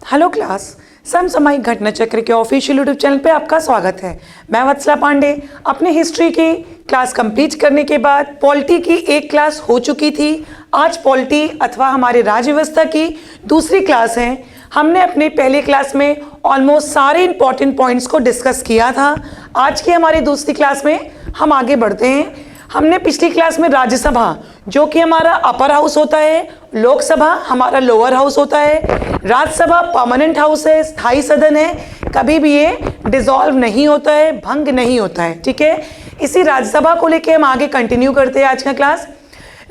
Hello class, समसामयिक घटना चक्र के ऑफिशियल यूट्यूब चैनल पे आपका स्वागत है। मैं वत्सला पांडे। अपने हिस्ट्री की क्लास कंप्लीट करने के बाद पॉलिटी की एक क्लास हो चुकी थी। आज पॉलिटी अथवा हमारे राज्य व्यवस्था की दूसरी क्लास है। हमने अपने पहली क्लास में ऑलमोस्ट सारे इंपॉर्टेंट पॉइंट्स को डिस्कस किया था। आज की हमारी दूसरी क्लास में हम आगे बढ़ते हैं। हमने पिछली क्लास में राज्यसभा, जो कि हमारा अपर हाउस होता है, लोकसभा हमारा लोअर हाउस होता है, राज्यसभा परमानेंट हाउस है, स्थायी सदन है, कभी भी ये डिसॉल्व नहीं होता है, भंग नहीं होता है। ठीक है, इसी राज्यसभा को लेके हम आगे कंटिन्यू करते हैं आज का क्लास।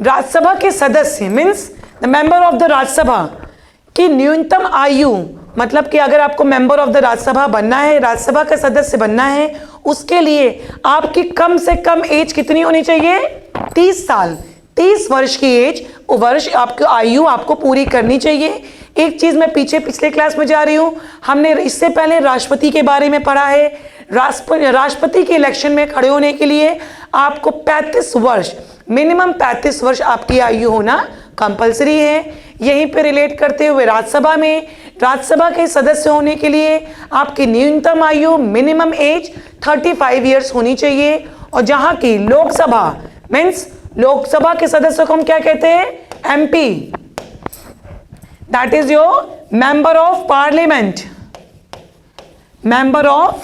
राज्यसभा के सदस्य means the member of the Rajya Sabha की न्यूनतम आयु, मतलब कि अगर आपको मेंबर ऑफ द राज्यसभा बनना है, राज्यसभा का सदस्य बनना है, उसके लिए आपकी कम से कम एज कितनी होनी चाहिए? 30 साल, 30 वर्ष की एज, वर्ष आपकी आयु आपको पूरी करनी चाहिए। एक चीज मैं पिछले क्लास में जा रही हूं, हमने इससे पहले राष्ट्रपति के बारे में पढ़ा है। राष्ट्रपति के इलेक्शन में खड़े होने के लिए आपको 35 वर्ष, मिनिमम 35 वर्ष आपकी आयु होना कंपलसरी है। यहीं पे रिलेट करते हुए राज्यसभा में, राज्यसभा के सदस्य होने के लिए आपकी न्यूनतम आयु, मिनिमम एज 35 ईयर्स होनी चाहिए। और जहां की लोकसभा मीन्स लोकसभा के सदस्य को हम क्या कहते हैं? MP, that is your member of parliament, member of,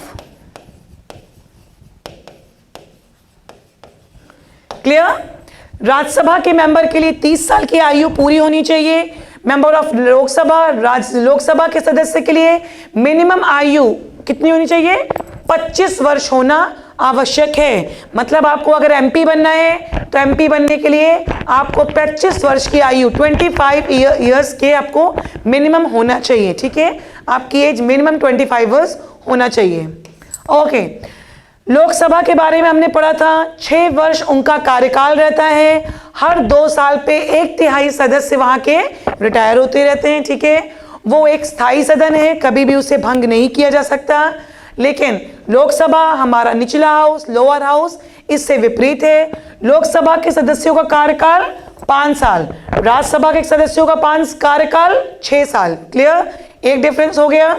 clear? Rajya Sabha के मेंबर के लिए 30 साल की आयु पूरी होनी चाहिए। मेंबर ऑफ लोकसभा, लोकसभा के सदस्य के लिए मिनिमम आयु कितनी होनी चाहिए? 25 वर्ष होना आवश्यक है। मतलब आपको अगर एमपी बनना है तो एमपी बनने के लिए आपको 25 वर्ष की आयु, 25 ईयर्स के आपको मिनिमम होना चाहिए। ठीक है, आपकी एज मिनिमम 25 वर्ष होना चाहिए। ओके, लोकसभा के बारे में हमने पढ़ा था, 6 वर्ष उनका कार्यकाल रहता है। हर 2 साल पे 1/3 सदस्य वहां के रिटायर होते रहते हैं। ठीक है, वो एक स्थायी सदन है, कभी भी उसे भंग नहीं किया जा सकता। लेकिन लोकसभा हमारा निचला हाउस, लोअर हाउस, इससे विपरीत है। लोकसभा के सदस्यों का कार्यकाल 5 साल, राज्यसभा के सदस्यों का कार्यकाल 6 साल। क्लियर? एक डिफरेंस हो गया।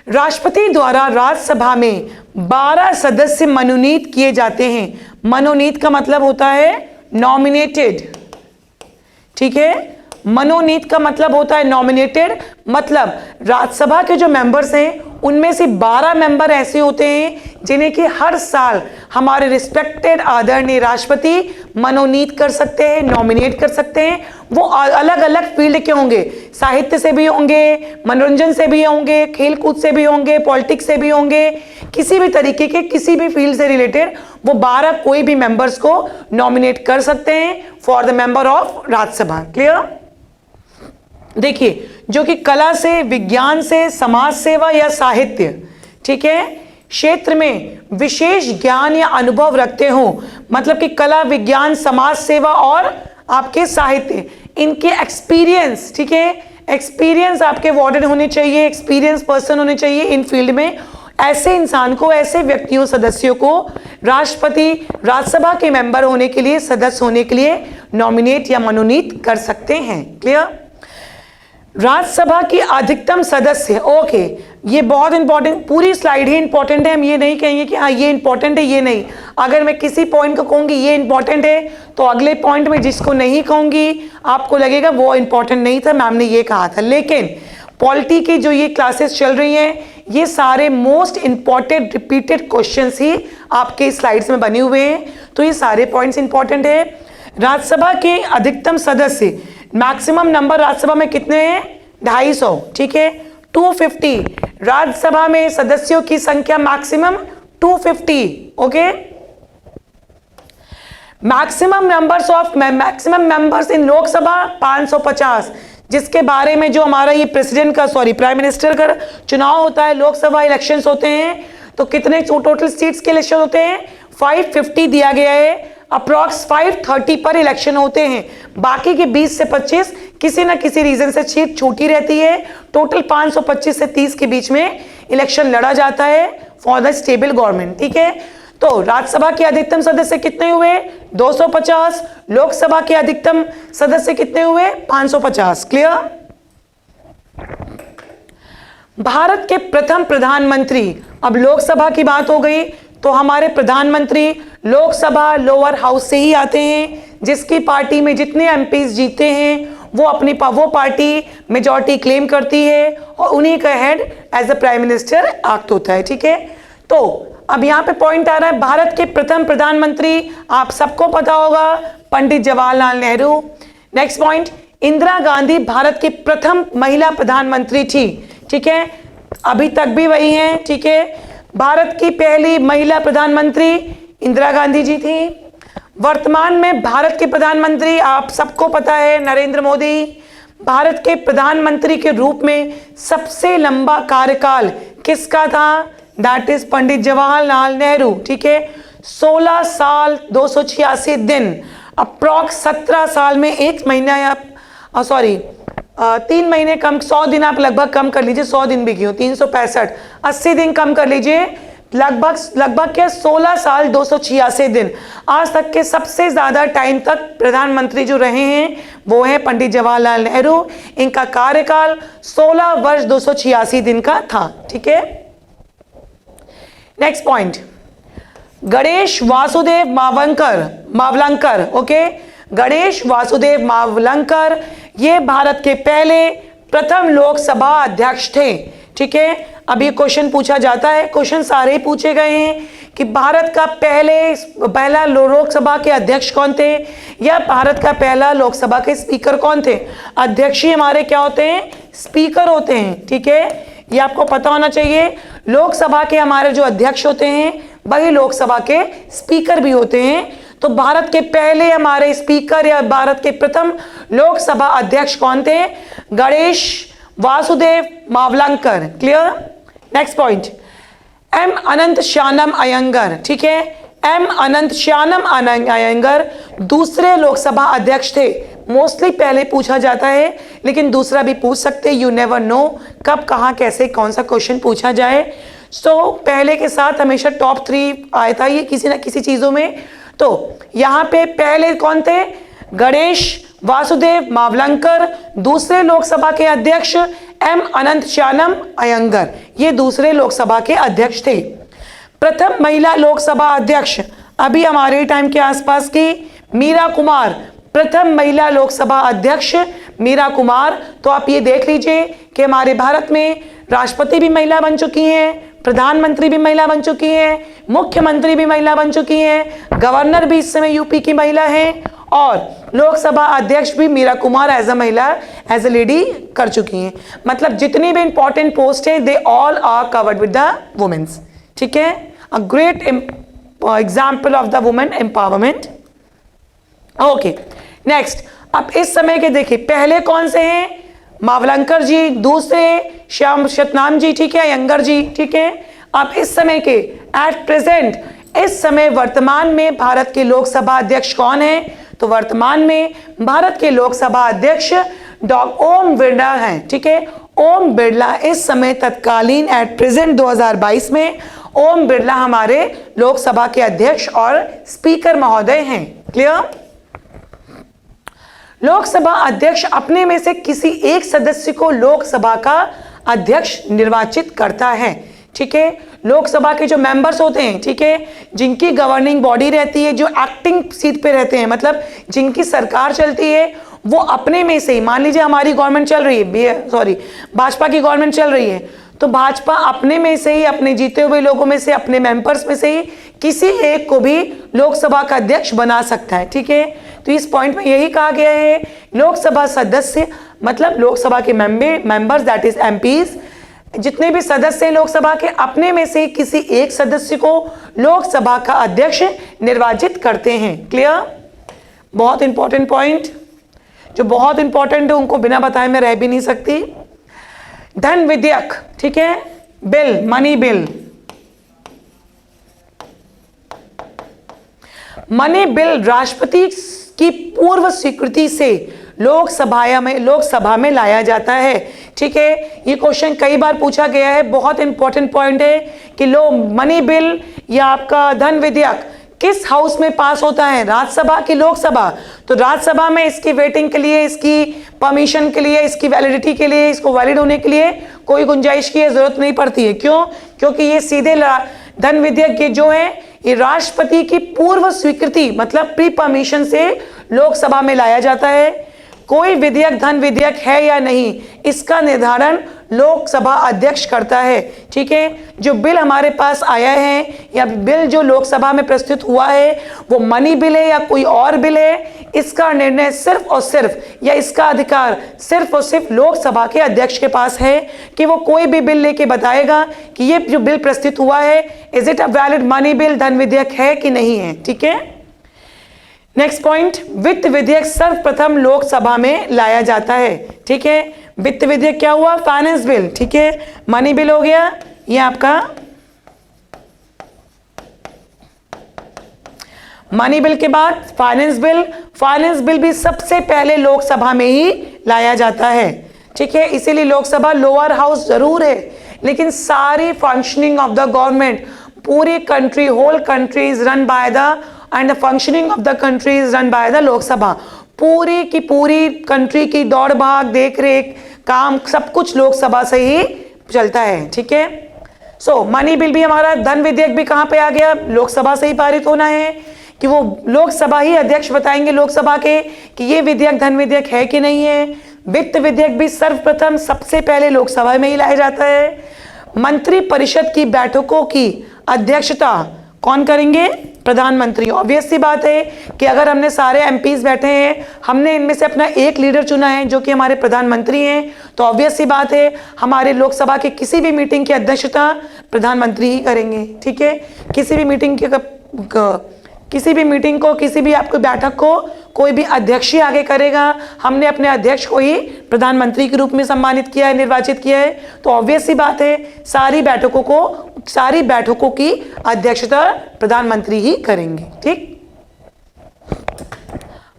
राष्ट्रपति द्वारा राज्यसभा में 12 सदस्य मनोनीत किए जाते हैं। मनोनीत का मतलब होता है नॉमिनेटेड। ठीक है, मनोनीत का मतलब होता है नॉमिनेटेड। मतलब राज्यसभा के जो मेंबर्स हैं उनमें से 12 मेंबर ऐसे होते हैं जिन्हें कि हर साल हमारे रिस्पेक्टेड आदरणीय राष्ट्रपति मनोनीत कर सकते हैं, नॉमिनेट कर सकते हैं। वो अलग अलग फील्ड के होंगे, साहित्य से भी होंगे, मनोरंजन से भी होंगे, खेलकूद से भी होंगे, पॉलिटिक्स से भी होंगे, किसी भी तरीके के किसी भी फील्ड से रिलेटेड वो 12 कोई भी मेंबर्स को नॉमिनेट कर सकते हैं for the member of Rajya Sabha. Clear? देखिए, जो कि कला से, विज्ञान से, समाज सेवा या साहित्य, ठीक है, क्षेत्र में विशेष ज्ञान या अनुभव रखते हो, मतलब कि कला, विज्ञान, समाज सेवा और आपके साहित्य, इनके एक्सपीरियंस, ठीक है, एक्सपीरियंस आपके वार्डन होने चाहिए, एक्सपीरियंस पर्सन होने चाहिए इन फील्ड में। ऐसे इंसान को, ऐसे व्यक्तियों, सदस्यों को राष्ट्रपति राज्यसभा के मेंबर होने के लिए, सदस्य होने के लिए नॉमिनेट या मनोनीत कर सकते हैं। क्लियर? राज्यसभा की अधिकतम सदस्य, ओके, ये बहुत इंपॉर्टेंट, पूरी स्लाइड ही इंपॉर्टेंट है। हम ये नहीं कहेंगे कि हाँ ये इंपॉर्टेंट है, ये नहीं। अगर मैं किसी पॉइंट को कहूंगी ये इंपॉर्टेंट है तो अगले पॉइंट में जिसको नहीं कहूंगी आपको लगेगा वो इंपॉर्टेंट नहीं था, मैम ने ये कहा था। लेकिन पॉलिटी की जो ये क्लासेस चल रही हैं, ये सारे मोस्ट इंपॉर्टेंट रिपीटेड क्वेश्चंस ही आपके स्लाइड्स में बने हुए हैं, तो ये सारे पॉइंट्स इंपॉर्टेंट है। राज्यसभा के अधिकतम सदस्य, मैक्सिमम नंबर राज्यसभा में कितने हैं? 250। ठीक है, 250 राज्यसभा में सदस्यों की संख्या maximum 250। Okay, maximum members in Lok Sabha 550, जिसके बारे में जो हमारा ये प्राइम मिनिस्टर का चुनाव होता है, लोकसभा इलेक्शंस होते हैं, तो कितने टोटल सीट्स के इलेक्शन होते हैं? 550 दिया गया है। अप्रॉक्स 530 पर इलेक्शन होते हैं। बाकी के 20 से 25 किसी ना किसी रीजन से सीट छूटी रहती है। टोटल 525 से 30 के बीच में इलेक्शन लड़ा जाता है फॉर द स्टेबल गवर्नमेंट। ठीक है, तो राज्यसभा के अधिकतम सदस्य कितने हुए? 250। लोकसभा के अधिकतम सदस्य कितने हुए? 550। क्लियर? भारत के प्रथम प्रधानमंत्री, अब लोकसभा की बात हो गई तो हमारे प्रधानमंत्री लोकसभा लोअर हाउस से ही आते हैं, जिसकी पार्टी में जितने एमपीज जीते हैं वो पार्टी मेजॉरिटी क्लेम करती है और उन्हीं का head as a prime minister act होता है। ठीक है, तो अब यहाँ पे पॉइंट आ रहा है, भारत के प्रथम प्रधानमंत्री आप सबको पता होगा पंडित जवाहरलाल नेहरू। नेक्स्ट पॉइंट, इंदिरा गांधी भारत की प्रथम महिला प्रधानमंत्री थी। ठीक है, अभी तक भी वही हैं। ठीक है, भारत की पहली महिला प्रधानमंत्री इंदिरा गांधी जी थी। वर्तमान में भारत के प्रधानमंत्री आप सबको पता है नरेंद्र मोदी। भारत के प्रधानमंत्री के रूप में सबसे लंबा कार्यकाल किसका था? That is Pandit Jawaharlal Nehru. ठीक है, 16 साल 286 दिन, अप्रॉक्स 17 साल में 1 महीना या 3 महीने कम, 100 दिन आप लगभग कम कर लीजिए, 100 दिन भी क्यों, 365, 80 दिन कम कर लीजिए, लगभग क्या 16 साल 286 दिन, आज तक के सबसे ज्यादा टाइम तक प्रधानमंत्री जो रहे हैं वो है पंडित जवाहरलाल नेहरू। इनका कार्यकाल 16 वर्ष 286 दिन का था। ठीक है, next point, Ganesh Vasudev Mavalankar. Okay, Ganesh Vasudev Mavalankar ये भारत के पहले प्रथम लोकसभा अध्यक्ष थे। ठीक है, अभी क्वेश्चन पूछा जाता है, क्वेश्चन सारे ही पूछे गए हैं कि भारत का पहला लोकसभा के अध्यक्ष कौन थे या भारत का पहला लोकसभा के स्पीकर कौन थे। अध्यक्ष ही हमारे क्या होते हैं? स्पीकर होते हैं। ठीक है, ये आपको पता होना चाहिए। लोकसभा के हमारे जो अध्यक्ष होते हैं वही लोकसभा के स्पीकर भी होते हैं। तो भारत के पहले हमारे स्पीकर या भारत के प्रथम लोकसभा अध्यक्ष कौन थे? Ganesh Vasudev Mavalankar. Clear? Next point, M Ananth Shayanam Ayyangar. ठीक है, एम अनंत शानम अयंगर दूसरे लोकसभा अध्यक्ष थे। मोस्टली पहले पूछा जाता है लेकिन दूसरा भी पूछ सकते, यू नेवर नो कब कहाँ कैसे कौन सा क्वेश्चन पूछा जाए। सो पहले के साथ हमेशा टॉप 3 आया था ये किसी ना किसी चीजों में। तो यहाँ पे पहले कौन थे? गणेश वासुदेव मावलंकर। दूसरे लोकसभा के अध्यक्ष एम अनंत शानम अयंगर, ये दूसरे लोकसभा के अध्यक्ष थे। प्रथम महिला लोकसभा अध्यक्ष अभी हमारे टाइम के आसपास की मीरा कुमार, प्रथम महिला लोकसभा अध्यक्ष मीरा कुमार। तो आप ये देख लीजिए कि हमारे भारत में राष्ट्रपति भी महिला बन चुकी हैं, प्रधानमंत्री भी महिला बन चुकी हैं, मुख्यमंत्री भी महिला बन चुकी हैं, गवर्नर भी इस समय यूपी की महिला हैं और लोकसभा अध्यक्ष भी मीरा कुमार एज अ महिला, एज अ लेडी कर चुकी हैं। मतलब जितनी भी इंपॉर्टेंट पोस्ट है they all are covered with the womens. ठीक है, a great example of the women empowerment. Okay, next, अब इस समय के देखिए पहले कौन से हैं? मावलंकर जी, दूसरे श्याम शतनाम जी, ठीक है, अयंगर जी। ठीक है, अब इस समय के एट प्रेजेंट, इस समय वर्तमान में भारत के लोकसभा अध्यक्ष कौन है? तो वर्तमान में भारत के लोकसभा अध्यक्ष डॉक्टर ओम बिरला हैं। ठीक है, ओम बिरला इस समय तत्कालीन एट प्रेजेंट 2022 में ओम बिरला हमारे लोकसभा के अध्यक्ष और स्पीकर महोदय हैं। क्लियर? लोकसभा अध्यक्ष अपने में से किसी एक सदस्य को लोकसभा का अध्यक्ष निर्वाचित करता है। ठीक है, लोकसभा के जो मेंबर्स होते हैं, ठीक है, जिनकी गवर्निंग बॉडी रहती है, जो एक्टिंग सीट पे रहते हैं, मतलब जिनकी सरकार चलती है, वो अपने में से ही, मान लीजिए हमारी गवर्नमेंट चल रही है, भाजपा की गवर्नमेंट चल रही है, तो भाजपा अपने में से ही, अपने जीते हुए लोगों में से, अपने मेंबर्स में से ही किसी एक को भी लोकसभा का अध्यक्ष बना सकता है। ठीक है, तो इस पॉइंट में यही कहा गया है, लोकसभा सदस्य मतलब लोकसभा के मेंबर्स दैट इज एमपीज, जितने भी सदस्य हैं लोकसभा के, अपने में से किसी एक सदस्य को लोकसभा का अध्यक्ष निर्वाचित करते हैं। क्लियर? बहुत इंपॉर्टेंट पॉइंट, जो बहुत इंपॉर्टेंट है उनको बिना बताए मैं रह भी नहीं सकती। धन विधेयक, ठीक है, bill, money bill, money bill राष्ट्रपति की पूर्व स्वीकृति से लोकसभा में लाया जाता है। ठीक है, ये क्वेश्चन कई बार पूछा गया है, बहुत इंपॉर्टेंट पॉइंट है कि मनी बिल या आपका धन विधेयक किस हाउस में पास होता है, राज्यसभा की लोकसभा? तो राज्यसभा में इसकी वेटिंग के लिए, इसकी परमिशन के लिए, इसकी वैलिडिटी के लिए, इसको वैलिड होने के लिए कोई गुंजाइश की जरूरत नहीं पड़ती है। क्यों? क्योंकि ये सीधे धन विधेयक ये जो है ये राष्ट्रपति की पूर्व स्वीकृति मतलब प्री परमिशन से लोकसभा में लाया जाता है। कोई विधेयक धन विधेयक है या नहीं, इसका निर्धारण लोकसभा अध्यक्ष करता है। ठीक है, जो बिल हमारे पास आया है या बिल जो लोकसभा में प्रस्तुत हुआ है वो मनी बिल है या कोई और बिल है, इसका निर्णय सिर्फ और सिर्फ या इसका अधिकार सिर्फ और सिर्फ लोकसभा के अध्यक्ष के पास है कि वो कोई भी बिल लेके बताएगा कि ये जो बिल प्रस्तुत हुआ है is it a valid money bill, धन विधेयक है कि नहीं है। ठीक है, नेक्स्ट पॉइंट, वित्त विधेयक सर्वप्रथम लोकसभा में लाया जाता है। ठीक है, वित्त विधेयक क्या हुआ? Finance bill. ठीक है, मनी बिल हो गया, ये आपका मनी बिल के बाद फाइनेंस बिल। फाइनेंस बिल भी सबसे पहले लोकसभा में ही लाया जाता है। ठीक है, इसीलिए लोकसभा लोअर हाउस जरूर है, लेकिन सारी फंक्शनिंग ऑफ द गवर्नमेंट, पूरी country, whole country is run by the and the functioning of the country is run by the Lok Sabha. पूरी की पूरी कंट्री की दौड़ भाग, देख रेख, काम सब कुछ लोकसभा से ही चलता है। ठीक है, सो मनी बिल भी हमारा, धन विधेयक भी कहां पे आ गया? लोकसभा से ही पारित होना है कि वो लोकसभा ही अध्यक्ष बताएंगे लोकसभा के कि ये विधेयक धन विधेयक है कि नहीं है। वित्त विधेयक भी सर्वप्रथम सबसे पहले लोकसभा में ही लाया जाता है। मंत्री परिषद की बैठकों की अध्यक्षता कौन करेंगे? प्रधानमंत्री। ऑब्वियस सी बात है कि अगर हमने सारे एमपीज बैठे हैं, हमने इनमें से अपना एक लीडर चुना है जो कि हमारे प्रधानमंत्री हैं, तो ऑब्वियस सी बात है हमारे लोकसभा की किसी भी मीटिंग की अध्यक्षता प्रधानमंत्री ही करेंगे। ठीक है, किसी भी मीटिंग को, किसी भी आपकी बैठक को कोई भी अध्यक्ष ही आगे करेगा। हमने अपने अध्यक्ष को ही प्रधानमंत्री के रूप में सम्मानित किया है, निर्वाचित किया है, तो ऑब्वियस सी बात है सारी बैठकों की अध्यक्षता प्रधानमंत्री ही करेंगे। ठीक,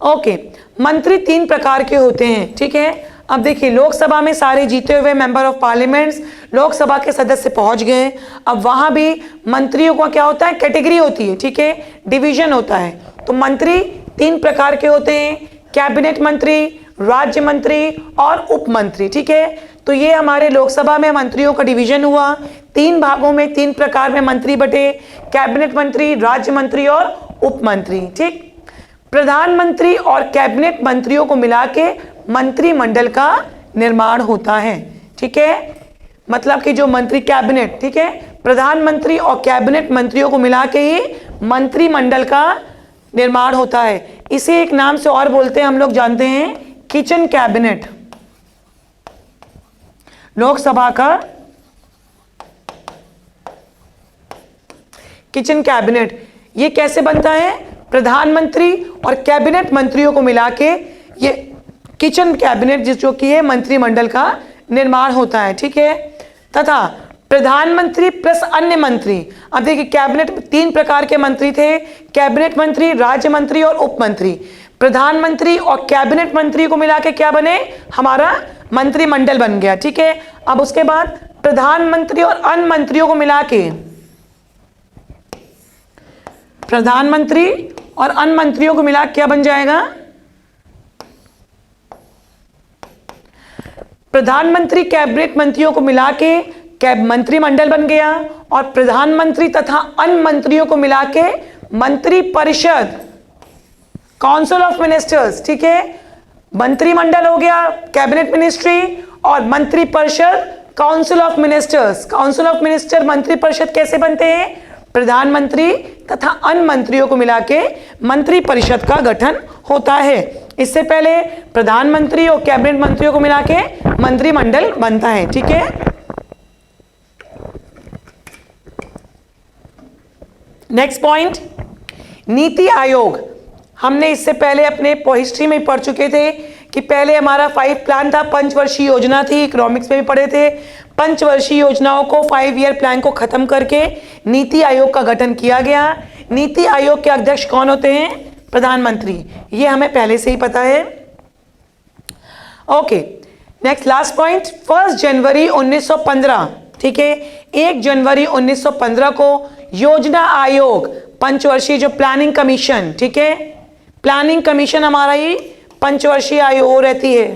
ओके। मंत्री 3 प्रकार के होते हैं। ठीक है, अब देखिए लोकसभा में सारे जीते हुए मेंबर ऑफ पार्लियामेंट्स, लोकसभा के सदस्य पहुंच गए। अब वहां भी मंत्रियों का क्या होता है? कैटेगरी होती है। ठीक है, डिवीजन होता है। तो मंत्री 3 प्रकार के होते हैं, कैबिनेट मंत्री, राज्य मंत्री और उप मंत्री। ठीक है, तो ये हमारे लोकसभा में मंत्रियों का डिवीजन हुआ। 3 भागों में 3 प्रकार में मंत्री बटे, कैबिनेट मंत्री, राज्य मंत्री और उप मंत्री। ठीक, प्रधानमंत्री और कैबिनेट मंत्रियों को मिला के मंत्रिमंडल का निर्माण होता है। ठीक है, मतलब कि जो मंत्री कैबिनेट, ठीक है, प्रधानमंत्री और कैबिनेट मंत्रियों को मिला के ही मंत्रिमंडल का निर्माण होता है। इसे एक नाम से और बोलते हैं, हम लोग जानते हैं, किचन कैबिनेट। लोकसभा का किचन कैबिनेट ये कैसे बनता है? प्रधानमंत्री और कैबिनेट मंत्रियों को मिला के ये किचन कैबिनेट जो कि है मंत्रिमंडल का निर्माण होता है। ठीक है, तथा प्रधानमंत्री प्लस अन्य मंत्री। अब देखिए कैबिनेट 3 प्रकार के मंत्री थे, कैबिनेट मंत्री, राज्य मंत्री और उप मंत्री। प्रधानमंत्री और कैबिनेट मंत्री को मिला के क्या बने? हमारा मंत्रिमंडल बन गया। ठीक है, अब उसके बाद प्रधानमंत्री और अन्य मंत्रियों को मिला के, प्रधानमंत्री और अन्य मंत्रियों को मिला क्या बन जाएगा? प्रधानमंत्री कैबिनेट मंत्रियों को मिला के मंत्रिमंडल बन गया और प्रधानमंत्री तथा अन्य मंत्रियों को मिला के मंत्री परिषद, काउंसिल ऑफ मिनिस्टर्स। ठीक है, मंत्रिमंडल हो गया कैबिनेट मिनिस्ट्री और मंत्री परिषद council of ministers. Council of minister मंत्री परिषद कैसे बनते हैं? प्रधानमंत्री तथा अन्य मंत्रियों को मिला के मंत्री परिषद का गठन होता है। इससे पहले प्रधानमंत्री और कैबिनेट मंत्रियों को मिला के मंत्रिमंडल बनता है। ठीक है, नेक्स्ट पॉइंट, नीति आयोग। हमने इससे पहले अपने हिस्ट्री में पढ़ चुके थे कि पहले हमारा 5 प्लान था, 5 वर्षीय योजना थी, इकोनॉमिक्स में भी पढ़े थे। 5 वर्षीय योजनाओं को 5 ईयर प्लान को खत्म करके नीति आयोग का गठन किया गया। नीति आयोग के अध्यक्ष कौन होते हैं? प्रधानमंत्री। ये हमें पहले से ही पता है। ओके, नेक्स्ट लास्ट पॉइंट, 1 जनवरी 1915। ठीक है, 1 जनवरी 1915 को योजना आयोग पंचवर्षीय जो प्लानिंग कमीशन, ठीक है, प्लानिंग कमीशन हमारा ही पंचवर्षीय आयु रहती है।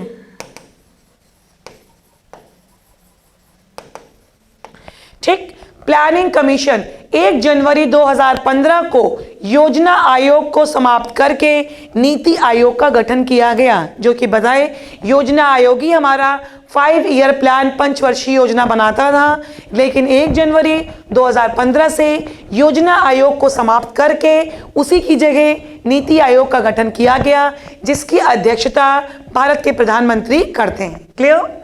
ठीक, प्लानिंग कमीशन 1 जनवरी 2015 को योजना आयोग को समाप्त करके नीति आयोग का गठन किया गया, जो कि बताए योजना आयोग ही हमारा 5 ईयर प्लान पंचवर्षीय योजना बनाता था, लेकिन 1 जनवरी 2015 से योजना आयोग को समाप्त करके उसी की जगह नीति आयोग का गठन किया गया, जिसकी अध्यक्षता भारत के प्रधानमंत्री करते हैं। क्लियर?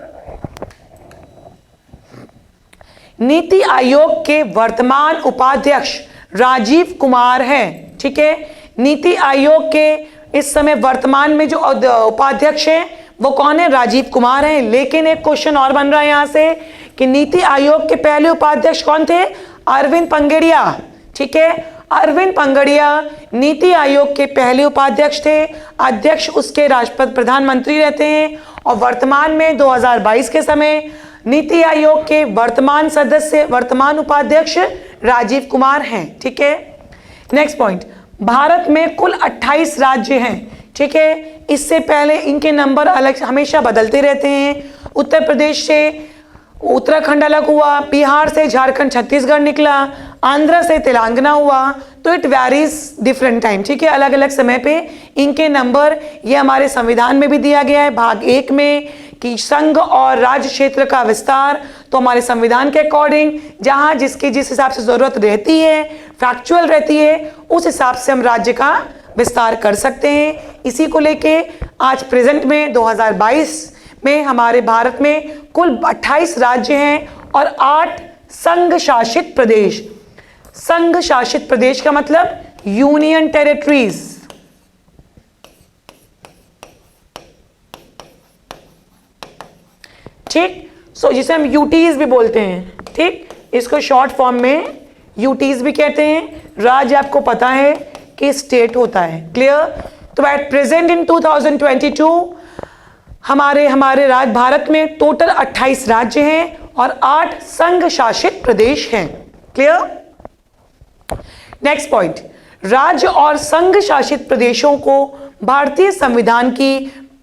नीति आयोग के वर्तमान उपाध्यक्ष राजीव कुमार हैं। ठीक है, नीति आयोग के इस समय वर्तमान में जो उपाध्यक्ष हैं वो कौन है? राजीव कुमार हैं। लेकिन एक क्वेश्चन और बन रहा है यहां से कि नीति आयोग के पहले उपाध्यक्ष कौन थे? अरविंद पंगड़िया। ठीक है, अरविंद पंगड़िया नीति आयोग के पहले उपाध्यक्ष थे। अध्यक्ष उसके राष्ट्रपति प्रधानमंत्री रहते हैं और वर्तमान में 2022 के समय नीति आयोग के वर्तमान सदस्य, वर्तमान उपाध्यक्ष राजीव कुमार हैं। ठीक है, नेक्स्ट पॉइंट, भारत में कुल 28 राज्य हैं। ठीक है, इससे पहले इनके नंबर अलग हमेशा बदलते रहते हैं। उत्तर प्रदेश से उत्तराखंड अलग हुआ, बिहार से झारखंड छत्तीसगढ़ निकला, आंध्र से तेलंगाना हुआ, तो इट वैरीज डिफरेंट टाइम। ठीक है, अलग अलग समय पे इनके नंबर, ये हमारे संविधान में भी दिया गया है भाग 1 में कि संघ और राज्य क्षेत्र का विस्तार, तो हमारे संविधान के अकॉर्डिंग जहां जिसकी जिस हिसाब से जरूरत रहती है, फैक्चुअल रहती है, उस हिसाब से हम राज्य का विस्तार कर सकते हैं। इसी को लेके आज प्रेजेंट में 2022 में हमारे भारत में कुल 28 राज्य हैं और 8 संघ शासित प्रदेश। संघ शासित प्रदेश का मतलब यूनियन टेरिटरीज। ठीक, सो जिसे हम यूटीज भी बोलते हैं। ठीक, इसको शॉर्ट फॉर्म में यूटीज भी कहते हैं। राज्य आपको पता है कि स्टेट होता है। क्लियर? तो एट प्रेजेंट इन 2022 हमारे भारत में टोटल 28 राज्य हैं और 8 संघ शासित प्रदेश हैं। क्लियर? नेक्स्ट पॉइंट, राज्य और संघ शासित प्रदेशों को भारतीय संविधान की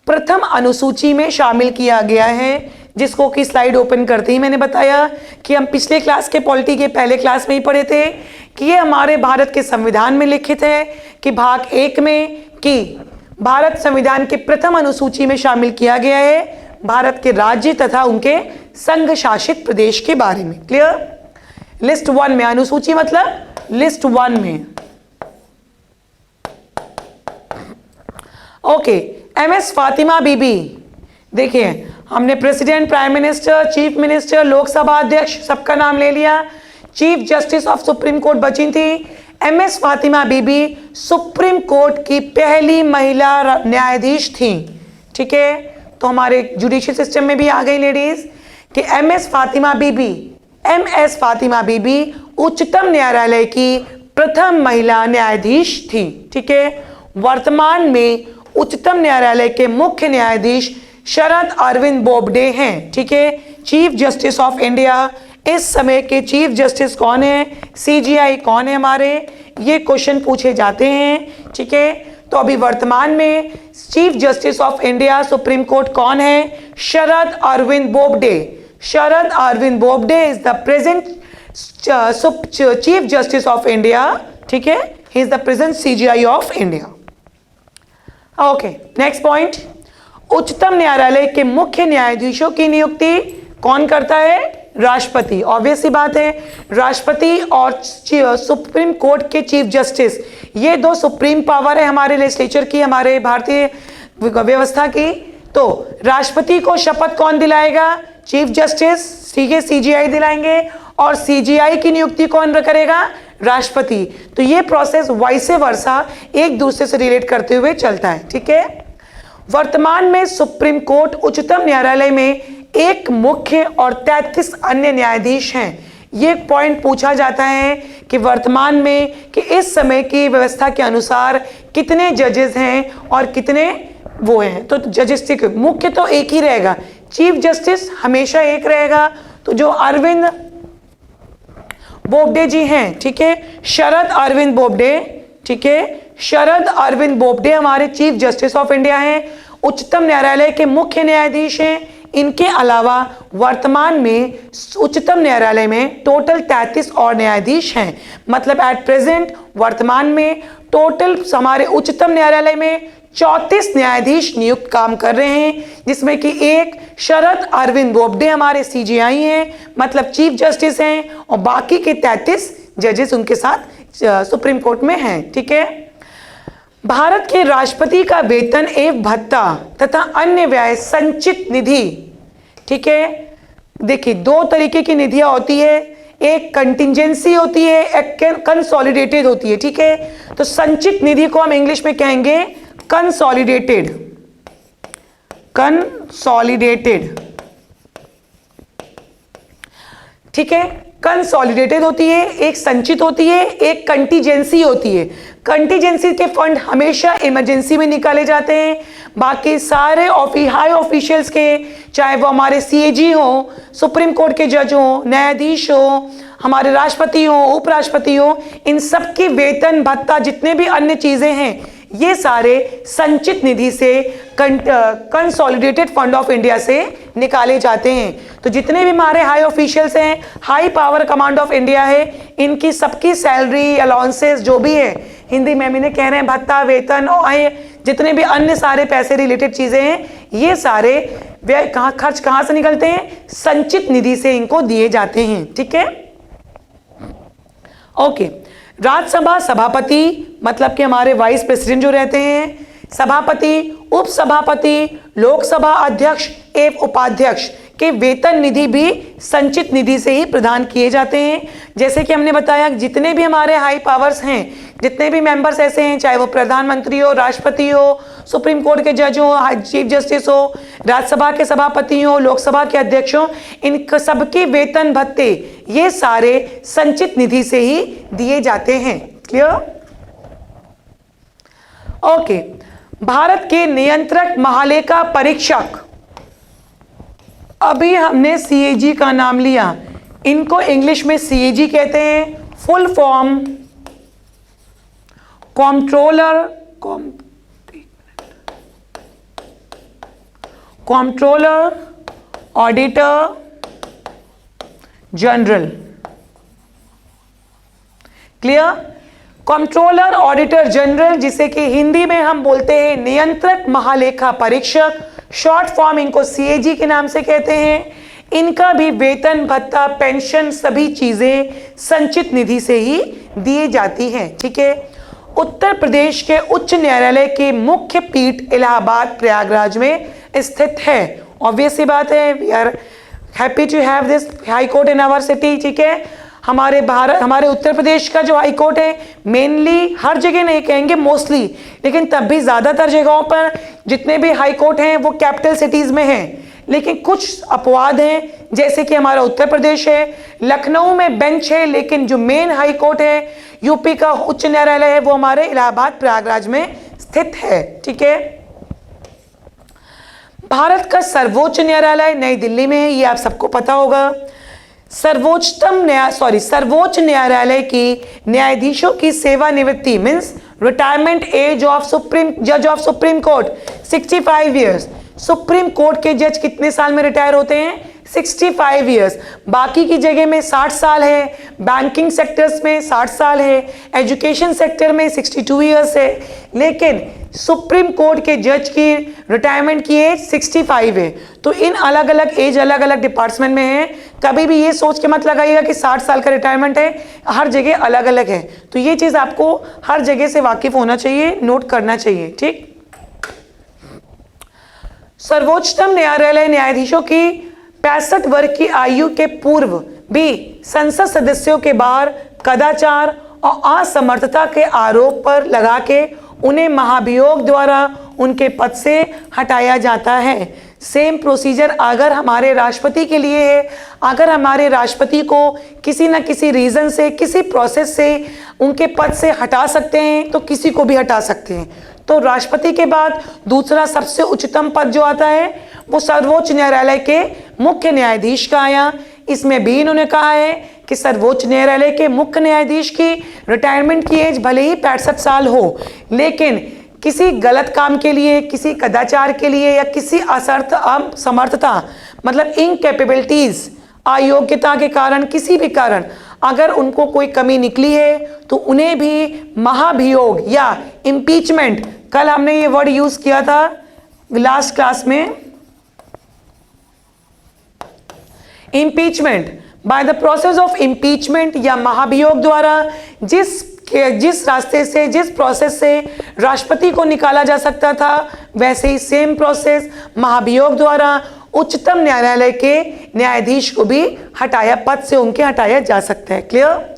प्रथम अनुसूची में शामिल किया गया है, जिसको कि स्लाइड ओपन करते ही मैंने बताया कि हम पिछले क्लास के पॉलिटी के पहले क्लास में ही पढ़े थे कि ये हमारे भारत के संविधान में लिखित है कि भाग 1 में कि भारत संविधान के प्रथम अनुसूची में शामिल किया गया है भारत के राज्य तथा उनके संघ शासित प्रदेश के बारे में। क्लियर? लिस्ट 1 में, अनुसूची मतलब लिस्ट 1 में। ओके, MS फातिमा बीबी, देखिए हमने president, prime minister, chief minister, Lok Sabha अध्यक्ष सबका नाम ले लिया। Chief justice of supreme court बची थी। MS फातिमा बीबी सुप्रीम कोर्ट की पहली महिला न्यायाधीश थी। ठीक है, तो हमारे जुडिशियल सिस्टम में भी आ गई लेडीज कि MS फातिमा बीबी उच्चतम न्यायालय की प्रथम महिला न्यायाधीश थी। ठीक है, वर्तमान में उच्चतम न्यायालय के मुख्य न्यायाधीश शरद अरविंद बोबडे हैं। ठीक है, चीफ जस्टिस ऑफ इंडिया। इस समय के चीफ जस्टिस कौन है? CJI कौन है हमारे? ये क्वेश्चन पूछे जाते हैं। ठीक है, तो अभी वर्तमान में chief justice of India supreme court कौन है? Sharad Arvind Bobde. Sharad Arvind Bobde is the present chief justice of India. ठीक है, he is the present CJI of India. Okay, next point, उच्चतम न्यायालय के मुख्य न्यायाधीशों की नियुक्ति कौन करता है? राष्ट्रपति। ऑब्वियस सी बात है, राष्ट्रपति और सुप्रीम कोर्ट के चीफ जस्टिस, ये दो सुप्रीम पावर है हमारे लेजिस्लेचर की, हमारे भारतीय व्यवस्था की। तो राष्ट्रपति को शपथ कौन दिलाएगा? Chief justice. ठीक है, CJI दिलाएंगे और CJI की नियुक्ति कौन करेगा? राष्ट्रपति। तो ये प्रोसेस वाइसे वर्सा एक दूसरे से रिलेट करते हुए चलता है। ठीक है, वर्तमान में सुप्रीम कोर्ट उच्चतम न्यायालय में एक मुख्य और 33 अन्य न्यायाधीश हैं। ये पॉइंट पूछा जाता है कि वर्तमान में कि इस समय की व्यवस्था के अनुसार कितने जजेस हैं और कितने वो हैं। तो जजेस ठीक, मुख्य तो एक ही रहेगा, चीफ जस्टिस हमेशा एक रहेगा। तो जो अरविंद बोबडे जी हैं, ठीक है, शरद अरविंद बोबडे, ठीक है, शरद अरविंद बोबडे हमारे चीफ जस्टिस ऑफ इंडिया हैं, उच्चतम न्यायालय के मुख्य न्यायाधीश हैं। इनके अलावा वर्तमान में उच्चतम न्यायालय में टोटल 33 और न्यायाधीश हैं। मतलब एट प्रेजेंट वर्तमान में टोटल हमारे उच्चतम न्यायालय में 34 न्यायाधीश नियुक्त काम कर रहे हैं, जिसमें कि एक शरद अरविंद बोबडे हमारे सीजेआई हैं, मतलब चीफ जस्टिस हैं, और बाकी के 33 जजेस उनके साथ सुप्रीम कोर्ट में हैं। ठीक है। भारत के राष्ट्रपति का वेतन एवं भत्ता तथा अन्य व्यय संचित निधि, ठीक है, देखिए दो तरीके की निधियां होती है, एक कंटिजेंसी होती है, एक कंसोलिडेटेड होती है। ठीक है, तो संचित निधि को हम इंग्लिश में कहेंगे कंसोलिडेटेड, कंसोलिडेटेड, ठीक है, कंसोलिडेटेड होती है, एक संचित होती है, एक कंटीजेंसी होती है। कंटीजेंसी के फंड हमेशा इमरजेंसी में निकाले जाते हैं, बाकी सारे हाई ऑफिशियल्स के, चाहे वो हमारे सीएजी हो, सुप्रीम कोर्ट के जज हो, न्यायाधीश हो, हमारे राष्ट्रपति हो, उपराष्ट्रपति हो, इन सब की वेतन भत्ता जितने भी अन्य चीजें हैं ये सारे संचित निधि से, कंसोलिडेटेड फंड ऑफ इंडिया से निकाले जाते हैं। तो जितने भी हमारे हाई ऑफिशियल्स हैं, high power command of India है, इनकी सबकी सैलरी, अलाउंसेस जो भी है, हिंदी में हम इन्हें कह रहे हैं भत्ता, वेतन और जितने भी अन्य सारे पैसे रिलेटेड चीजें हैं, ये सारे व्यय खर्च कहां से निकलते हैं? संचित निधि से इनको दिए जाते हैं। ठीक है, ओके। राज्यसभा सभापति मतलब कि हमारे वाइस प्रेसिडेंट जो रहते हैं, सभापति, उपसभापति, लोकसभा अध्यक्ष एवं उपाध्यक्ष के वेतन निधि भी संचित निधि से ही प्रदान किए जाते हैं। जैसे कि हमने बताया, जितने भी हमारे हाई पावर्स हैं, जितने भी मेंबर्स ऐसे हैं, चाहे वो प्रधानमंत्री हो, राष्ट्रपति हो, सुप्रीम कोर्ट के जज हो, चीफ जस्टिस हो, राज्यसभा के सभापति हो, लोकसभा के अध्यक्ष हो, इन सबके वेतन भत्ते ये सारे संचित निधि से ही दिए जाते हैं। क्लियर? ओके। भारत के नियंत्रक महालेखा परीक्षक, अभी हमने सीएजी का नाम लिया, इनको इंग्लिश में सीएजी कहते हैं, full form controller auditor general. Clear? Controller auditor general, जिसे कि हिंदी में हम बोलते हैं नियंत्रक महालेखा परीक्षक, शॉर्ट फॉर्म इनको सीएजी के नाम से कहते हैं। इनका भी वेतन भत्ता, पेंशन, सभी चीजें संचित निधि से ही दी जाती हैं। ठीक है। उत्तर प्रदेश के उच्च न्यायालय की मुख्य पीठ इलाहाबाद प्रयागराज में स्थित है। ऑब्वियस सी बात है, we are happy to have this high court in our city. ठीक है, हमारे उत्तर प्रदेश का जो हाई कोर्ट है, मेनली हर जगह नहीं कहेंगे, मोस्टली, लेकिन तब भी ज्यादातर जगहों पर जितने भी हाई कोर्ट हैं वो कैपिटल सिटीज में हैं। लेकिन कुछ अपवाद हैं, जैसे कि हमारा उत्तर प्रदेश है, लखनऊ में बेंच है, लेकिन जो मेन हाई कोर्ट है, यूपी का उच्च न्यायालय है, वो हमारे इलाहाबाद प्रयागराज में स्थित है। ठीक है। भारत का सर्वोच्च न्यायालय नई दिल्ली में है, ये आप सबको पता होगा। सर्वोच्च न्यायालय की न्यायाधीशों की सेवानिवृत्ति मीन्स रिटायरमेंट एज ऑफ जज of supreme court 65 years. Supreme court के जज कितने साल में रिटायर होते हैं? 65 ईयर्स। बाकी की जगह में 60 साल है, बैंकिंग सेक्टर्स में 60 साल है, एजुकेशन सेक्टर में 62 ईयर्स है, लेकिन सुप्रीम कोर्ट के जज की रिटायरमेंट की एज 65 है। तो इन अलग अलग एज अलग अलग डिपार्टमेंट में है। कभी भी ये सोच के मत लगाइएगा कि 60 साल का रिटायरमेंट है, हर जगह अलग अलग है। तो ये चीज आपको हर जगह से वाकिफ होना चाहिए, नोट करना चाहिए। ठीक। सर्वोच्चतम न्यायालय न्यायाधीशों की 65 वर्ष की आयु के पूर्व भी संसद सदस्यों के बाहर कदाचार और असमर्थता के आरोप पर लगा के उन्हें महाभियोग द्वारा उनके पद से हटाया जाता है। सेम प्रोसीजर अगर हमारे राष्ट्रपति के लिए है, अगर हमारे राष्ट्रपति को किसी न किसी रीजन से, किसी प्रोसेस से उनके पद से हटा सकते हैं, तो किसी को भी हटा सकते हैं। तो राष्ट्रपति के बाद दूसरा सबसे उच्चतम पद जो आता है वो सर्वोच्च न्यायालय के मुख्य न्यायाधीश का आया। इसमें भी इन्होंने कहा है कि सर्वोच्च न्यायालय के मुख्य न्यायाधीश की रिटायरमेंट की एज भले ही 65 साल हो, लेकिन किसी गलत काम के लिए, किसी कदाचार के लिए या किसी असमर्थता मतलब इनकैपेबिलिटीज, अयोग्यता के कारण, किसी भी कारण अगर उनको कोई कमी निकली है तो उन्हें भी महाभियोग या इम्पीचमेंट, कल हमने ये वर्ड यूज किया था लास्ट क्लास में, impeachment, by the process of impeachment या महाभियोग द्वारा जिस रास्ते से, जिस प्रोसेस से राष्ट्रपति को निकाला जा सकता था, वैसे ही सेम प्रोसेस महाभियोग द्वारा उच्चतम न्यायालय के न्यायाधीश को भी हटाया, पद से उनके हटाया जा सकता है। क्लियर?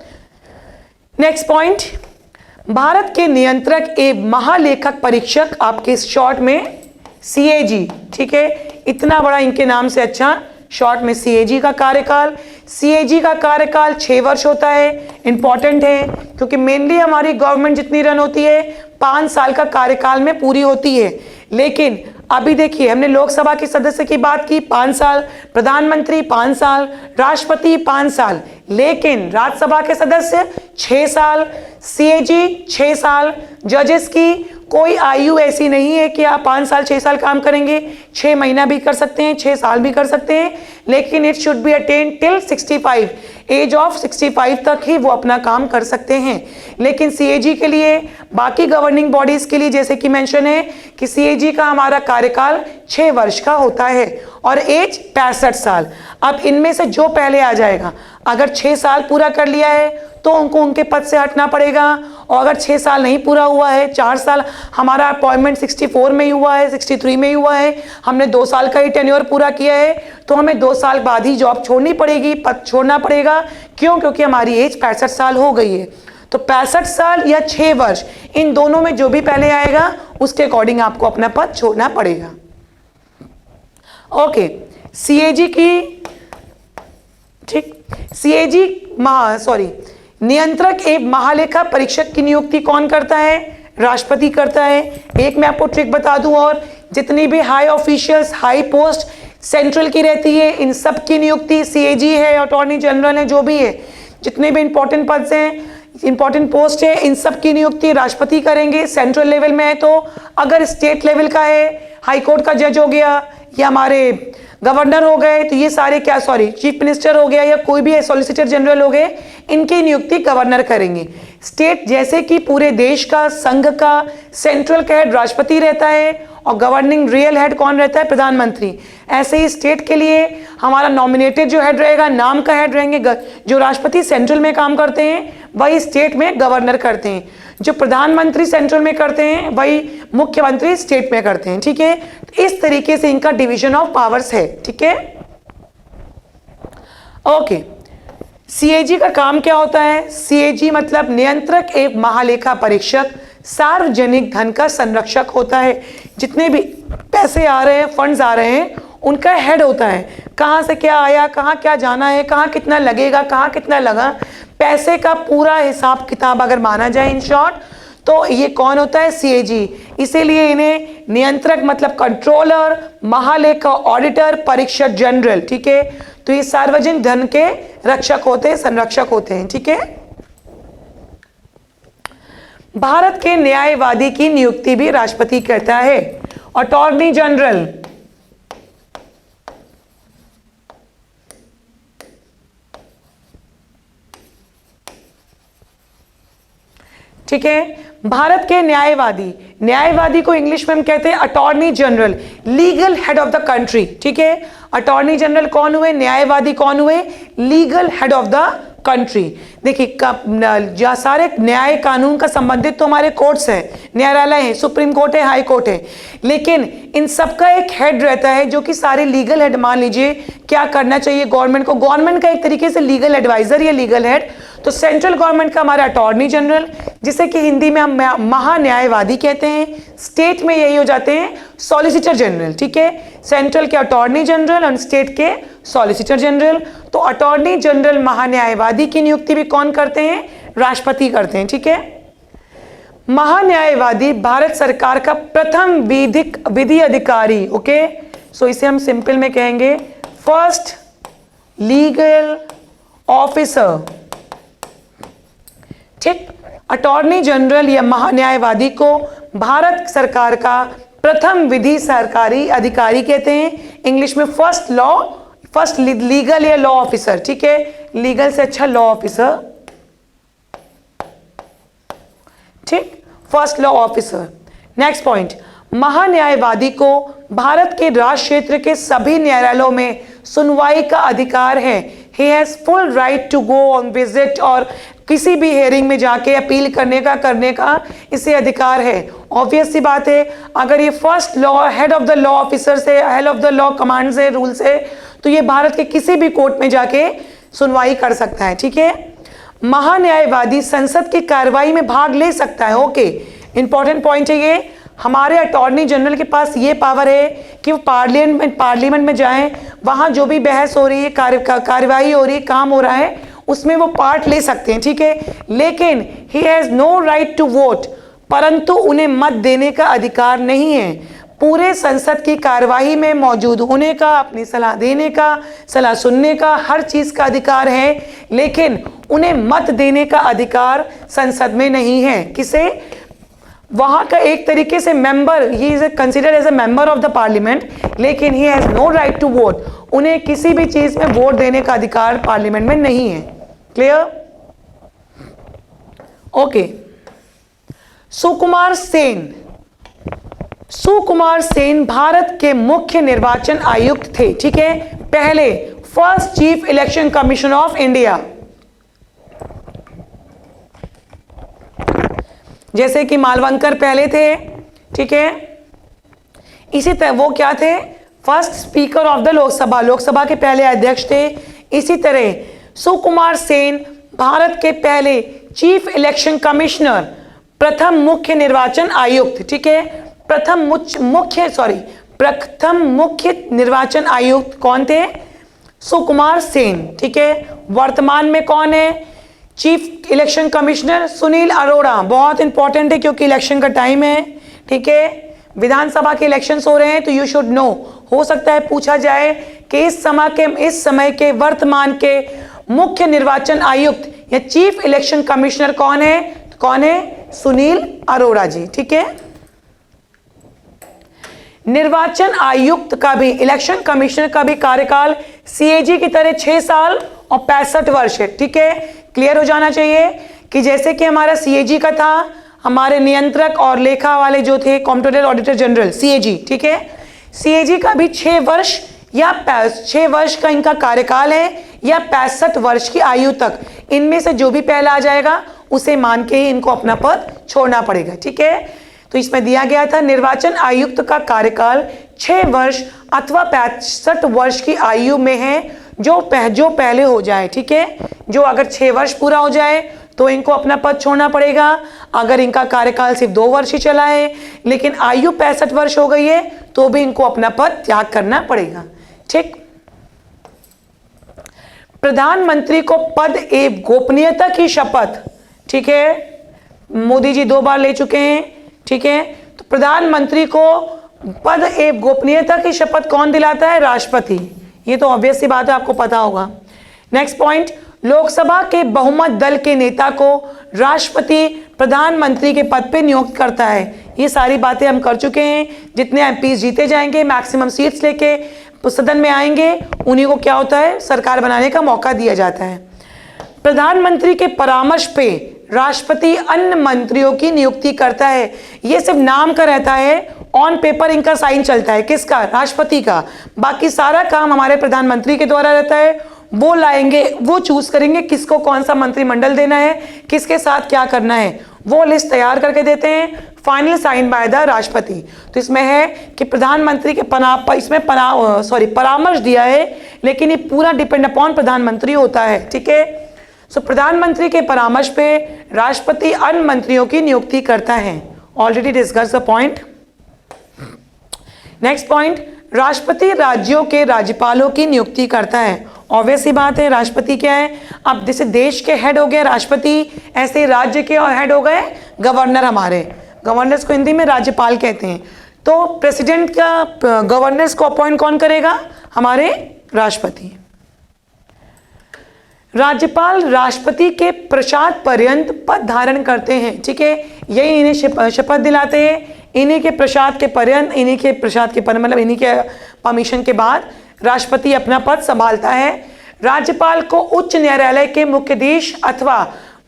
नेक्स्ट पॉइंट, भारत के नियंत्रक एवं महालेखक परीक्षक, आपके शॉर्ट में CAG, ठीक है, इतना बड़ा इनके नाम से अच्छा शॉर्ट में CAG का कार्यकाल। CAG का कार्यकाल 6 वर्ष होता है। इंपॉर्टेंट है क्योंकि मेनली हमारी गवर्नमेंट जितनी रन होती है 5 साल का कार्यकाल में पूरी होती है, लेकिन अभी देखिए हमने लोकसभा के सदस्य की बात की 5 साल, प्रधानमंत्री 5 साल, राष्ट्रपति 5 साल, लेकिन राज्यसभा के सदस्य 6 साल, CAG 6 साल, जजेस की कोई आयु ऐसी नहीं है कि आप 5 साल 6 साल काम करेंगे, 6 महीना भी कर सकते हैं, 6 साल भी कर सकते हैं, लेकिन it should be attend till 65, age of 65 तक ही वो अपना काम कर सकते हैं। लेकिन CAG के लिए, बाकी गवर्निंग बॉडीज के लिए जैसे कि मेंशन है कि CAG का हमारा कार्यकाल 6 वर्ष का होता है और एज 65 साल। अब इनमें से जो पहले आ जाएगा, अगर 6 साल पूरा कर लिया है तो उनको उनके पद से हटना पड़ेगा, और अगर 6 साल नहीं पूरा हुआ है, 4 साल, हमारा अपॉइंटमेंट 64 में ही हुआ है, 63 में ही हुआ है, हमने 2 साल का ही टेन्योर पूरा किया है, तो हमें 2 साल बाद ही जॉब छोड़नी पड़ेगी, पद छोड़ना पड़ेगा। क्यों? क्योंकि हमारी एज 65 साल हो गई है। तो 65 साल या 6 वर्ष, इन दोनों में जो भी पहले आएगा उसके अकॉर्डिंग आपको अपना पद छोड़ना पड़ेगा। ओके, CAG की, ठीक, CAG नियंत्रक एवं महालेखा परीक्षक की नियुक्ति कौन करता है? राष्ट्रपति करता है। एक मैं आपको ट्रिक बता दूं, और जितनी भी high officials, high post central की रहती है, इन सब की नियुक्ति CAG है, अटॉर्नी जनरल है, जो भी है, जितने भी इंपॉर्टेंट पद हैं, इंपॉर्टेंट पोस्ट है, इन सब की नियुक्ति राष्ट्रपति करेंगे। सेंट्रल लेवल में है तो, अगर स्टेट लेवल का है, हाई कोर्ट का जज हो गया या हमारे गवर्नर हो गए, तो ये सारे क्या, चीफ मिनिस्टर हो गया या कोई भी सॉलिसिटर जनरल हो गए, इनकी नियुक्ति गवर्नर करेंगे। स्टेट जैसे कि पूरे देश का, संघ का सेंट्रल का हेड राष्ट्रपति रहता है और गवर्निंग रियल हेड कौन रहता है? प्रधानमंत्री। ऐसे ही स्टेट के लिए हमारा नॉमिनेटेड जो हेड रहेगा, नाम का हेड रहेंगे, जो राष्ट्रपति सेंट्रल में काम करते हैं वही स्टेट में गवर्नर करते हैं, जो प्रधानमंत्री सेंट्रल में करते हैं वही मुख्यमंत्री स्टेट में करते हैं। ठीक है, इस तरीके से इनका डिवीजन ऑफ पावर्स है। ठीक है, ओके। CAG का काम क्या होता है? CAG मतलब नियंत्रक एवं महालेखा परीक्षक, सार्वजनिक धन का संरक्षक होता है। जितने भी पैसे आ रहे हैं, फंड्स आ रहे हैं, उनका हेड होता है। कहाँ से क्या आया, कहाँ क्या जाना है, कहाँ कितना लगेगा, कहाँ कितना लगा, पैसे का पूरा हिसाब किताब अगर माना जाए इन शॉर्ट, तो ये कौन होता है? CAG। इसीलिए इन्हें नियंत्रक मतलब कंट्रोलर, महालेखा ऑडिटर, परीक्षक जनरल, ठीक है, तो ये सार्वजनिक धन के रक्षक होते हैं, संरक्षक होते हैं। ठीक है, भारत के न्यायवादी की नियुक्ति भी राष्ट्रपति करता है। अटॉर्नी जनरल, ठीक है, भारत के न्यायवादी, न्यायवादी को इंग्लिश में हम कहते हैं attorney general, legal head of the country. ठीक है, अटॉर्नी जनरल कौन हुए? न्यायवादी कौन हुए? Legal head of the country. देखिए, सारे न्याय कानून का संबंधित तो हमारे कोर्ट्स हैं, न्यायालय है, सुप्रीम कोर्ट है, हाई कोर्ट है, लेकिन इन सबका एक हेड रहता है जो कि सारे लीगल हेड, मान लीजिए क्या करना चाहिए गवर्नमेंट को, गवर्नमेंट का एक तरीके से लीगल एडवाइजर या लीगल हेड, तो सेंट्रल गवर्नमेंट का हमारा अटॉर्नी जनरल, जिसे कि हिंदी में हम महान्यायवादी कहते हैं, स्टेट में यही हो जाते हैं सॉलिसिटर जनरल। ठीक है, सेंट्रल के अटॉर्नी जनरल और स्टेट के सॉलिसिटर जनरल। तो अटॉर्नी जनरल महान्यायवादी की नियुक्ति भी कौन करते हैं? राष्ट्रपति करते हैं। ठीक है, महान्यायवादी भारत सरकार का प्रथम विधि अधिकारी। ओके, सो इसे हम सिंपल में कहेंगे फर्स्ट लीगल ऑफिसर। ठीक, अटॉर्नी जनरल या महान्यायवादी को भारत सरकार का प्रथम विधि सरकारी अधिकारी कहते हैं। इंग्लिश में फर्स्ट लीगल या लॉ ऑफिसर। ठीक है, लीगल से अच्छा लॉ ऑफिसर। ठीक, first law officer. Next point, महान्यायवादी को भारत के राज क्षेत्र के सभी न्यायालयों में सुनवाई का अधिकार है। He has full right to go on visit, और किसी भी हेयरिंग में जाके अपील करने का इसे अधिकार है। ऑब्वियस सी बात है, अगर ये first law head of the law officer से, head of the law command से, रूल से, तो ये भारत के किसी भी कोर्ट में जाके सुनवाई कर सकता है। ठीक है, महान्यायवादी संसद की कार्रवाई में भाग ले सकता है। ओके, इंपॉर्टेंट पॉइंट है ये। हमारे अटॉर्नी जनरल के पास ये पावर है कि वो पार्लियामेंट में जाएं, वहां जो भी बहस हो रही है, कार्यवाही हो रही है, काम हो रहा है, उसमें वो पार्ट ले सकते हैं। ठीक है, लेकिन he has no right to vote, परंतु उन्हें मत देने का अधिकार नहीं है। पूरे संसद की कार्यवाही में मौजूद होने का, अपनी सलाह देने का, सलाह सुनने का, हर चीज का अधिकार है, लेकिन उन्हें मत देने का अधिकार संसद में नहीं है। किसे? वहां का एक तरीके से member, he is considered as a member of the parliament, लेकिन he has no right to vote. उन्हें किसी भी चीज में वोट देने का अधिकार पार्लियामेंट में नहीं है। क्लियर? ओके। सुकुमार सेन भारत के मुख्य निर्वाचन आयुक्त थे। ठीक है, पहले first chief election commission of India. जैसे कि मालवंकर पहले थे। ठीक है, इसी तरह वो क्या थे? First speaker of the Lok Sabha के पहले अध्यक्ष थे। इसी तरह सुकुमार सेन भारत के पहले चीफ इलेक्शन कमिश्नर, प्रथम मुख्य निर्वाचन आयुक्त। ठीक है, प्रथम मुख्य निर्वाचन आयुक्त कौन थे? सुकुमार सेन। ठीक है, वर्तमान में कौन है chief election commissioner? Sunil Arora. बहुत इंपॉर्टेंट है क्योंकि इलेक्शन का टाइम है। ठीक है, विधानसभा के इलेक्शंस हो रहे हैं, तो यू शुड नो। हो सकता है पूछा जाए कि इस समय के वर्तमान के मुख्य निर्वाचन आयुक्त या चीफ इलेक्शन कमिश्नर कौन है? कौन है? सुनील अरोड़ा जी। ठीक है, निर्वाचन आयुक्त का भी, इलेक्शन कमिश्नर का भी कार्यकाल सीएजी की तरह 6 साल और 65 वर्ष है। ठीक है, क्लियर हो जाना चाहिए कि जैसे कि हमारा सीएजी का था, हमारे नियंत्रक और लेखा वाले जो थे, कॉम्प्ट्रोलर ऑडिटर जनरल, सीएजी। ठीक है, सीएजी का भी 6 वर्ष या 6 वर्ष का इनका कार्यकाल है, या 65 वर्ष की आयु तक। इनमें से जो भी पहला आ जाएगा उसे मान के ही इनको अपना पद छोड़ना पड़ेगा। ठीक है, तो इसमें दिया गया था निर्वाचन आयुक्त का कार्यकाल 6 वर्ष अथवा 65 वर्ष की आयु में है, जो पहले हो जाए। ठीक है, जो अगर 6 वर्ष पूरा हो जाए तो इनको अपना पद छोड़ना पड़ेगा। अगर इनका कार्यकाल सिर्फ 2 वर्ष ही चला है, लेकिन आयु 65 वर्ष हो गई है, तो भी इनको अपना पद त्याग करना पड़ेगा। ठीक, प्रधानमंत्री को पद एवं गोपनीयता की शपथ, ठीक है, मोदी जी 2 बार ले चुके हैं। ठीक है, तो प्रधानमंत्री को पद एवं गोपनीयता की शपथ कौन दिलाता है? राष्ट्रपति। ये तो ऑब्वियस सी बात है, आपको पता होगा। नेक्स्ट पॉइंट, लोकसभा के बहुमत दल के नेता को राष्ट्रपति प्रधानमंत्री के पद पे नियुक्त करता है। ये सारी बातें हम कर चुके हैं। जितने एमपी जीते जाएंगे, मैक्सिमम सीट्स लेके सदन में आएंगे, उन्हीं को क्या होता है? सरकार बनाने का मौका दिया जाता है। प्रधानमंत्री के परामर्श पे राष्ट्रपति अन्य मंत्रियों की नियुक्ति करता है। ये सिर्फ नाम का रहता है, ऑन पेपर इनका साइन चलता है। किसका? राष्ट्रपति का। बाकी सारा काम हमारे प्रधानमंत्री के द्वारा रहता है। वो लाएंगे, वो चूज करेंगे किसको कौन सा मंत्रिमंडल देना है, किसके साथ क्या करना है, वो लिस्ट तैयार करके देते हैं। फाइनल साइन बाय द राष्ट्रपति। तो इसमें है कि प्रधानमंत्री के परामर्श दिया है, लेकिन ये पूरा डिपेंड अपॉन प्रधानमंत्री होता है। ठीक है, सो प्रधानमंत्री के परामर्श पे राष्ट्रपति अन्य मंत्रियों की नियुक्ति करता है। Already discuss the point. Next point, राष्ट्रपति राज्यों के राज्यपालों की नियुक्ति करता है। ऑब्वियस सी बात है, राष्ट्रपति क्या है? अब जैसे देश के हेड हो गए राष्ट्रपति, ऐसे राज्य के हेड हो गए गवर्नर। हमारे गवर्नर्स को हिंदी में राज्यपाल कहते हैं। तो प्रेसिडेंट का गवर्नर्स को अपॉइंट कौन करेगा? हमारे राष्ट्रपति। राज्यपाल राष्ट्रपति के प्रसाद पर्यंत पद धारण करते हैं, ठीक है। यही इन्हें शपथ दिलाते हैं, इन्हीं के प्रसाद के पर्यंत, इन्हीं के प्रसाद के पर मतलब इन्हीं के परमिशन के बाद राष्ट्रपति अपना पद संभालता है। राज्यपाल को उच्च न्यायालय के मुख्याधीश अथवा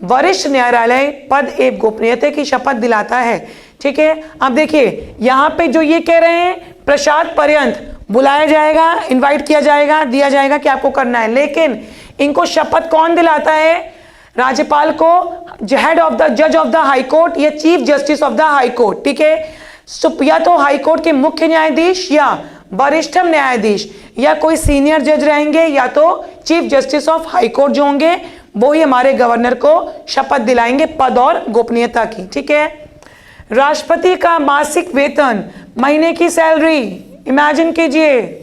वरिष्ठ न्यायालय पद एवं गोपनीयता की शपथ दिलाता है, ठीक है। अब देखिए यहाँ पे जो ये कह रहे हैं प्रसाद पर्यंत बुलाया जाएगा, इनवाइट किया जाएगा, दिया जाएगा कि आपको करना है, लेकिन इनको शपथ कौन दिलाता है? राज्यपाल को हेड ऑफ द जज ऑफ द हाई कोर्ट या chief justice of the high court, ठीक है। या तो हाई कोर्ट के मुख्य न्यायाधीश या वरिष्ठतम न्यायाधीश या कोई सीनियर जज रहेंगे या तो chief justice of high court जो होंगे वो ही हमारे गवर्नर को शपथ दिलाएंगे पद और गोपनीयता की, ठीक है। राष्ट्रपति का मासिक वेतन, महीने की सैलरी इमेजिन कीजिए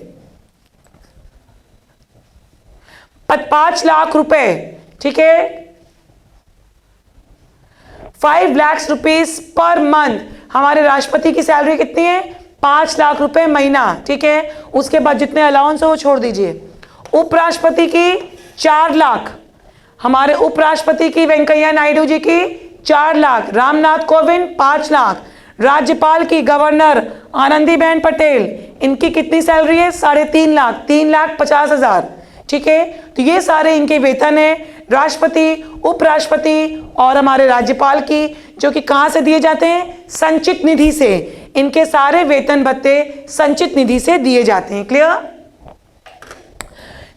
5 लाख रुपए, ठीक है। 5 लाख रुपीस पर मंथ। हमारे राष्ट्रपति की सैलरी कितनी है? 5 लाख रुपए महीना, ठीक है। उसके बाद जितने अलाउंस है वो छोड़ दीजिए। उपराष्ट्रपति की 4 लाख, हमारे उपराष्ट्रपति की वेंकैया नायडू जी की 4 लाख, रामनाथ कोविंद 5 लाख, राज्यपाल की गवर्नर आनंदीबेन पटेल इनकी कितनी सैलरी है? 3.5 लाख, 3,50,000, ठीक है। तो ये सारे इनके वेतन है, राष्ट्रपति, उपराष्ट्रपति और हमारे राज्यपाल की, जो कि कहां से दिए जाते हैं? संचित निधि से। इनके सारे वेतन भत्ते संचित निधि से दिए जाते हैं। क्लियर?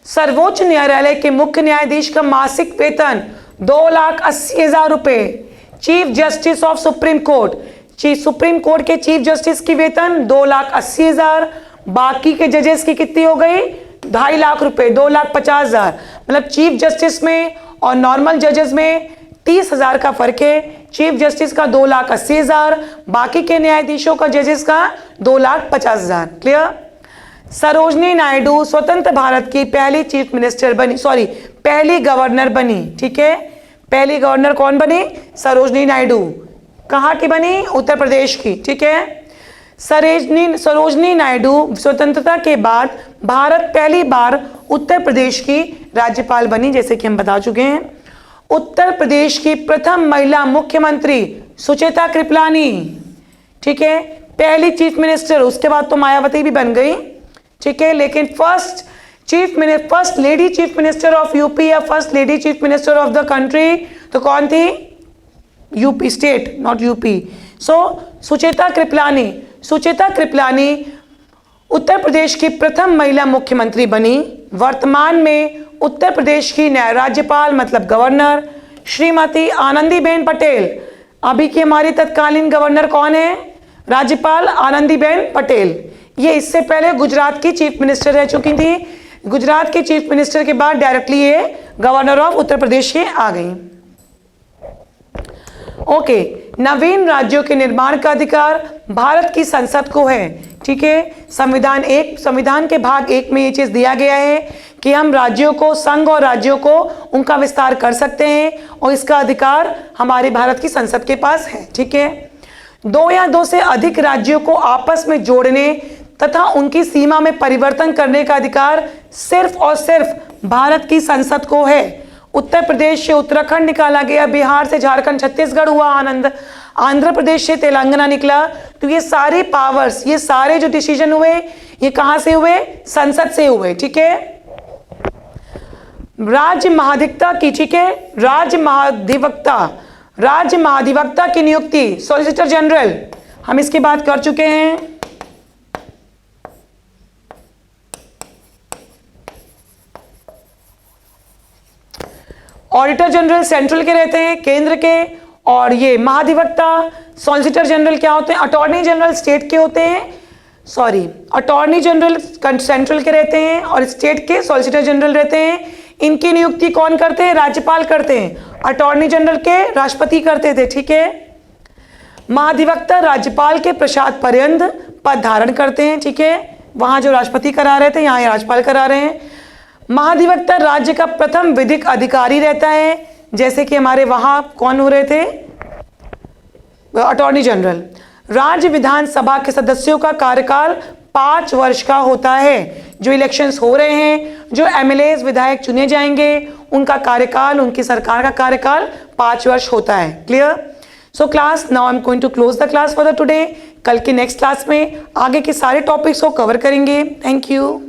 सर्वोच्च न्यायालय के मुख्य न्यायाधीश का मासिक वेतन 2,80,000 रुपए। Chief justice of supreme court, supreme court के चीफ जस्टिस की वेतन 2,80,000। बाकी के जजेस की कितनी हो गई? 2.5 लाख रुपए, 2,50,000। मतलब चीफ जस्टिस में और नॉर्मल जजेस में 30,000 का फर्क है। चीफ जस्टिस का 2,80,000, बाकी के न्यायाधीशों का, जजेस का 2,50,000। क्लियर? सरोजनी नायडू स्वतंत्र भारत की पहली चीफ मिनिस्टर बनी, पहली गवर्नर बनी, ठीक है। पहली गवर्नर कौन बनी? सरोजनी नायडू। कहाँ की बनी? उत्तर प्रदेश की, ठीक है। सरोजनी नायडू स्वतंत्रता के बाद भारत पहली बार उत्तर प्रदेश की राज्यपाल बनी, जैसे कि हम बता चुके हैं। उत्तर प्रदेश की प्रथम महिला मुख्यमंत्री सुचेता कृपलानी, ठीक है, पहली चीफ मिनिस्टर। उसके बाद तो मायावती भी बन गई, ठीक है, लेकिन first lady chief minister of UP या first lady chief minister of the country तो कौन थी? UP state, not UP. Sucheta Kripalani Uttar Pradesh की प्रथम महिला मुख्यमंत्री बनी। वर्तमान में उत्तर प्रदेश की राज्यपाल मतलब गवर्नर श्रीमती आनंदीबेन पटेल। अभी की हमारी तत्कालीन गवर्नर कौन है? राज्यपाल आनंदीबेन पटेल। ये इससे पहले गुजरात की चीफ मिनिस्टर रह चुकी थी। गुजरात के चीफ मिनिस्टर के बाद डायरेक्टली ये गवर्नर ऑफ उत्तर प्रदेश के आ गई। ओके, नवीन राज्यों के निर्माण का अधिकार भारत की संसद को है, ठीक है। संविधान के भाग 1 में ये चीज दिया गया है कि हम राज्यों को, संघ और राज्यों को उनका विस्तार कर सकते हैं और इसका अधिकार हमारे भारत की संसद के पास है, ठीक है। 2 या 2 से अधिक राज्यों को आपस में जोड़ने तथा उनकी सीमा में परिवर्तन करने का अधिकार सिर्फ और सिर्फ भारत की संसद को है। उत्तर प्रदेश से उत्तराखंड निकाला गया, बिहार से झारखंड, छत्तीसगढ़ हुआ आंध्र प्रदेश से तेलंगाना निकला। तो ये सारे पावर्स, ये सारे जो डिसीजन हुए ये कहां से हुए? संसद से हुए, ठीक है। राज्य महाधिवक्ता की, ठीक है, राज्य महाधिवक्ता की नियुक्ति सॉलिसिटर जनरल, हम इसकी बात कर चुके हैं। ऑडिटर जनरल सेंट्रल के रहते हैं, केंद्र के, और ये महाधिवक्ता सॉलिसिटर जनरल क्या होते हैं? अटॉर्नी जनरल स्टेट के होते हैं। अटॉर्नी जनरल सेंट्रल के रहते हैं और स्टेट के सॉलिसिटर जनरल रहते हैं। इनकी नियुक्ति कौन करते हैं? राज्यपाल करते हैं। अटॉर्नी जनरल के राष्ट्रपति करते थे, ठीक है। महाधिवक्ता राज्यपाल के प्रसाद पर्यंत पद धारण करते हैं, ठीक है। वहां जो राष्ट्रपति करा रहे थे यहाँ राज्यपाल करा रहे हैं। महाधिवक्ता राज्य का प्रथम विधिक अधिकारी रहता है, जैसे कि हमारे वहां कौन हो रहे थे? Attorney general. राज्य विधानसभा के सदस्यों का कार्यकाल 5 वर्ष का होता है। जो इलेक्शंस हो रहे हैं, जो एमएलए विधायक चुने जाएंगे उनका कार्यकाल, उनकी सरकार का कार्यकाल 5 वर्ष होता है। Clear? So class, now I am going to close the class for the today. कल के नेक्स्ट क्लास में आगे के सारे टॉपिक्स को कवर करेंगे। Thank you.